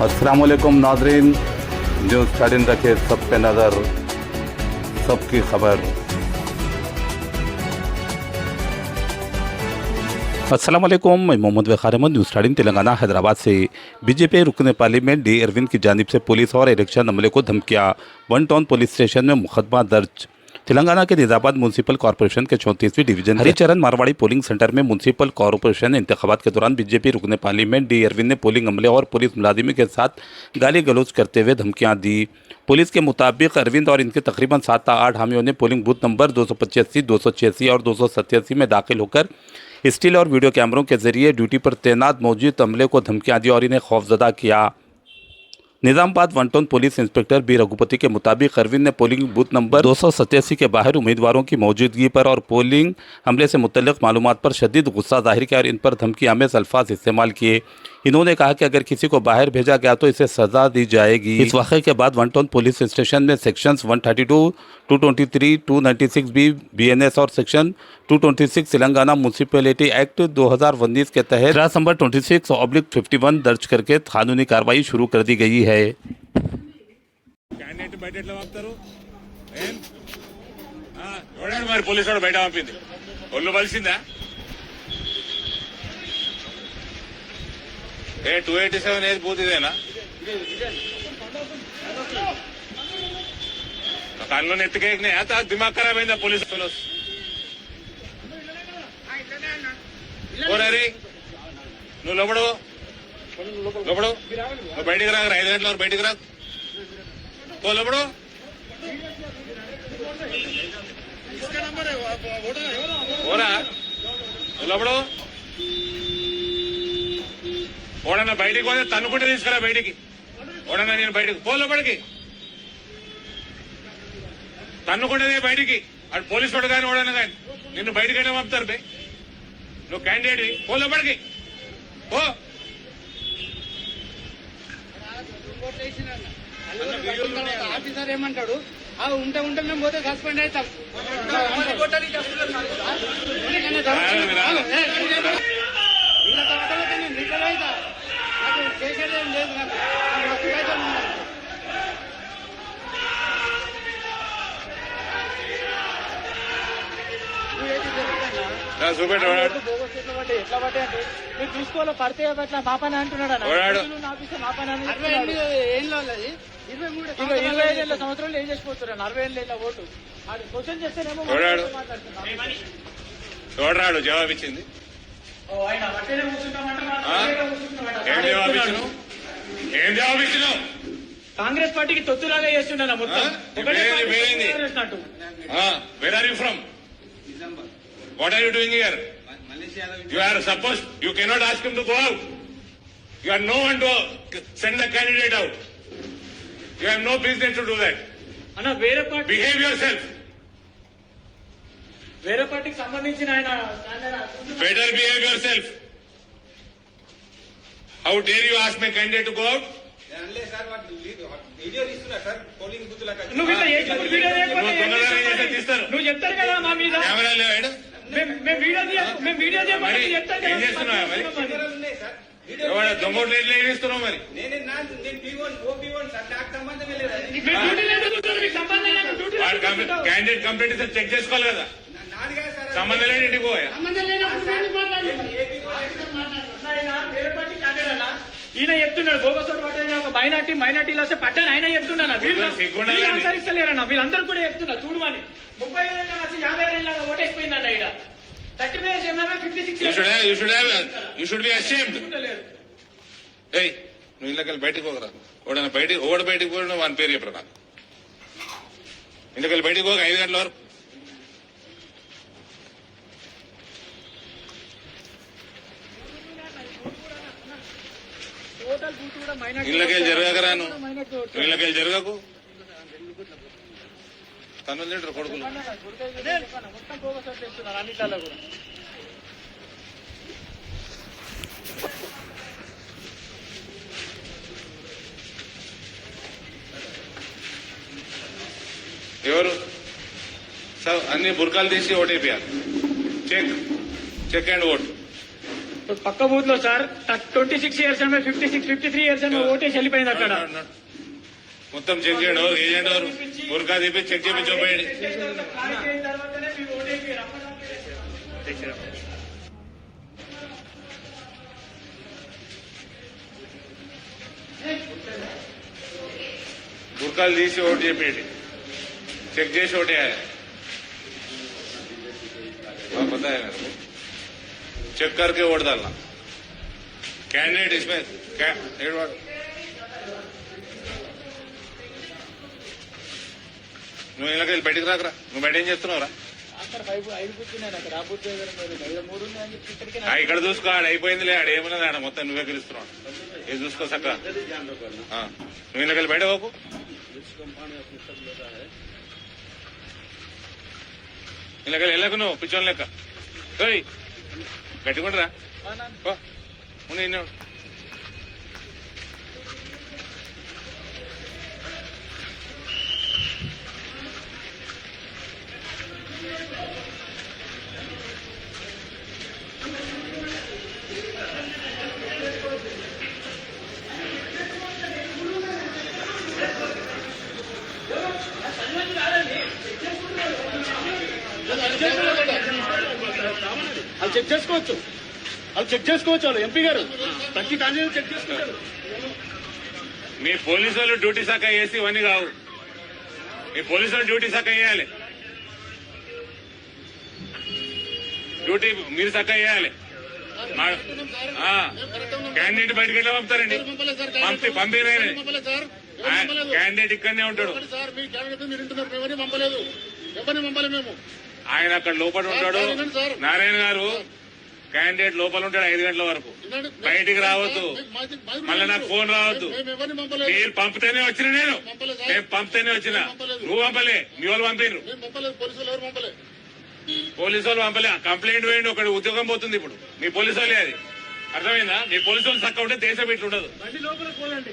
अस्सलाम वालेकुम नाज़रीन, न्यूज़ 13 रखे सब पे नज़र, सबकी खबर। अस्सलाम वालेकुम, मैं मोहम्मद वक़ार अहमद, न्यूज़ 13 तेलंगाना हैदराबाद से। बीजेपी रुकन पार्लियामेंट डी अरविंद की जानिब से पुलिस और इलेक्शन अमले को धमकियाँ, वन टाउन पुलिस स्टेशन में मुकदमा दर्ज। तेलंगाना के निज़ामाबाद म्यूनसिपल कॉर्पोरेशन के 34वीं division Haricharan Marwari polling centre में म्यूनसिपल कॉर्पोरेशन इंतखाबात के दौरान बीजेपी रुकन पार्लियामेंट डी अरविंद ने पोलिंग अमले और पुलिस मुलाजिमी के साथ गाली गलौज करते हुए धमकियां दी। पुलिस के मुताबिक अरविंद और इनके तकरीबन 7 या 8 हामियों ने पोलिंग बूथ नंबर 285, 286 और 287 में दाखिल होकर स्टील और वीडियो कैमरों के जरिए ड्यूटी पर तैनात मौजूद अमले को धमकियां दी और इन्हें खौफजदा किया। Nizamabad one town police inspector B Raghupati के मुताबिक अरविंद ने पोलिंग बूथ नंबर 287 के बाहर उम्मीदवारों की मौजूदगी पर और पोलिंग हमले से मुतल्लिक मालूमात पर शदीद गुस्सा जाहिर किया और इन पर धमकी आमेज अल्फाज इस्तेमाल किए। इन्होंने कहा कि अगर किसी को बाहर भेजा गया तो इसे सजा दी जाएगी। इस वाक़े के बाद वन टाउन पुलिस स्टेशन में सेक्शंस 132, 223, 296 बी BNS और सेक्शन 226 तेलंगाना म्यूनसिपैलिटी एक्ट 2019 के तहत ड्राफ्ट नंबर 26/51 दर्ज करके कानूनी कार्रवाई शुरू कर दी गई है। ఏ 287 ఏది బూత్ ఇదేనా? కాన్లో ఎత్తుకేకనే आता दिमाग खराब అయిందా పోలీస్ ఫెలోస్? ఓరే నువ్వు లోపడు నువ్వు బయటికి రా, 5 గంటల వరకు బయటికి రా, లోపడు ఓరా, లోపడు ఓడన్నా బయటికి పోతే తన్నుకుంటే తీసుకురా బయటికి, ఓడన్నా నేను బయటకు లోపలికి తన్నుకుంటేనే బయటికి, అటు పోలీసు వాడు కానీ ఓడన్నా కానీ నిన్ను బయటకైనా పంపుతారు బే, నువ్వు క్యాండిడేట్ లోపలికి ఓ. ఆఫీసర్ ఏమంటాడు, ఉంటే మేము పోతే సస్పెండ్ అవుతాం. చేసేదేం లేదు, ఎట్లా పట్టే అంటే మీరు చూసుకోవాలి, పడితే అట్లా మా పని అంటున్నాడు అన్న. 25 సంవత్సరాలు ఏం చేసిపోతున్నారు, 40 ఏళ్ళ ఓటు అది క్వశ్చన్ చేస్తేనేమో చూడరాడు జవాబు ఇచ్చింది. ఏం జవాబు ఇచ్చినావు? కాంగ్రెస్ పార్టీకి తొత్తులాగా చేస్తుండ మొత్తం. Where are you from? What are you doing here? You are supposed, you cannot ask him to go out. You are no one to send the candidate out. You have no business to do that. అన్న వేరే party Behave yourself. వేరే పార్టీకి సంబంధించిన ఆయన Better behave yourself. How dare you ask my candidate to go out? నువ్వు చెప్తారు కదా మా మీద, కెమెరా లేవాడు మేము వీడియో ఏం చేస్తున్నావు మరి? దొంగోట్లు ఎట్లా ఏమిస్తున్నావు మరి? క్యాండిడేట్ కంప్లైంట్ ఇస్తే చెక్ చేసుకోవాలి కదా, సంబంధం లేని ఇంటికి పోయా. ఈయన చెప్తున్నాడు బోగసోడు పట్టాను, ఒక మైనార్టీలు వస్తే పట్టాను ఆయన చెప్తున్నాను. వీళ్ళు అనుసరిస్తలేరన్న, వీళ్ళందరూ కూడా చెప్తున్నా చూడమని. 30 ఏళ్ళ 50 ఏళ్ళ ఓటేసిపోయిందన్న. ఇక్కడ 35 ఏమన్నా 56. You should be ashamed. ఏయ్ నువ్వు ఇళ్ళకెళ్ళి బయటకు పోగరా, ఓడ బయటకు పోయినా వాని పేరు చెప్పరా నాకు. ఇంటికెళ్ళి బయటకు పోక 5 గంటల వరకు. ఇళ్ళకెళ్ళి జరగకరా, నువ్వు ఇళ్ళకెళ్ళి జరగకు. తను తింటారు కొడుకులు. ఎవరు సార్ అన్ని బుర్కాలు తీసి ఓటేపియాలి. Check and vote. పక్క బూత్ లో సార్ 26 ఇయర్స్ ఆమె 53 ఇయర్స్ ఆమె ఓటేసి వెళ్ళిపోయింది అక్కడ. మొత్తం చెక్ చేయండి. ఎవరు ఏజెంట్ ఎవరు బుర్కా తీపి చెక్ చేయించబోయండి. క్లారిటీ అయిన తర్వాతనే మీరు ఓటేసి బుర్కాలు తీసి ఓటు చేయండి. చెక్ చేసి ఓటేయాలి. पता है मेरे को. चेक करके वोट डालना. कैंडिडेट इसमें నువ్వు ఇలాగ బయటకు రాకరా. నువ్వు బయట ఏం చేస్తున్నావురా? ఇక్కడ చూసుకో. ఆడ అయిపోయిందిలే. ఆడ ఏమన్నది ఆడ మొత్తం నువ్వే గెలుస్తున్నావు. ఇది చూసుకో చక్క. నువ్వు ఇలాగ బయట పోకు. ఇలాగ వెళ్ళకు నువ్వు పిచ్చోని లెక్క. గట్టికుంటరా నిన్ను. వాళ్ళు చెక్ చేసుకోవచ్చు. వాళ్ళు ఎంపీ గారు ప్రతి క్యాండిడేట్ చెక్ చేసుకుంటారు. మీ పోలీసు వాళ్ళు డ్యూటీ శాఖ వేసి ఇవన్నీ కావు. మీ పోలీసు వాళ్ళు డ్యూటీ శాఖ వేయాలి. డ్యూటీ మీరు శాఖ వేయాలి. క్యాండిడేట్ బయటకు వెళ్ళి పంపుతారండి. పంపిన క్యాండిడేట్ ఇక్కడనే ఉంటాడు. ఆయన అక్కడ లోపల ఉంటాడు. నారాయణ గారు క్యాండిడేట్ లోపల ఉంటాడు 5 గంటల వరకు. బయటికి రావద్దు. మళ్ళీ నాకు ఫోన్ రావద్దు. మీరు పంపితేనే వచ్చిన. నేను పంపితేనే వచ్చిన. నువ్వు పంపలే. మీ వాళ్ళు పంపారు. పోలీసు వాళ్ళు పంపలే. కంప్లైంట్ వేయండి. ఒకటి ఉద్యోగం పోతుంది ఇప్పుడు. మీ పోలీసు వాళ్ళే అది. అర్థమైందా? మీ పోలీసు వాళ్ళు చక్క ఉంటే దేశం ఇట్లుండదు. లోపల పోలండి.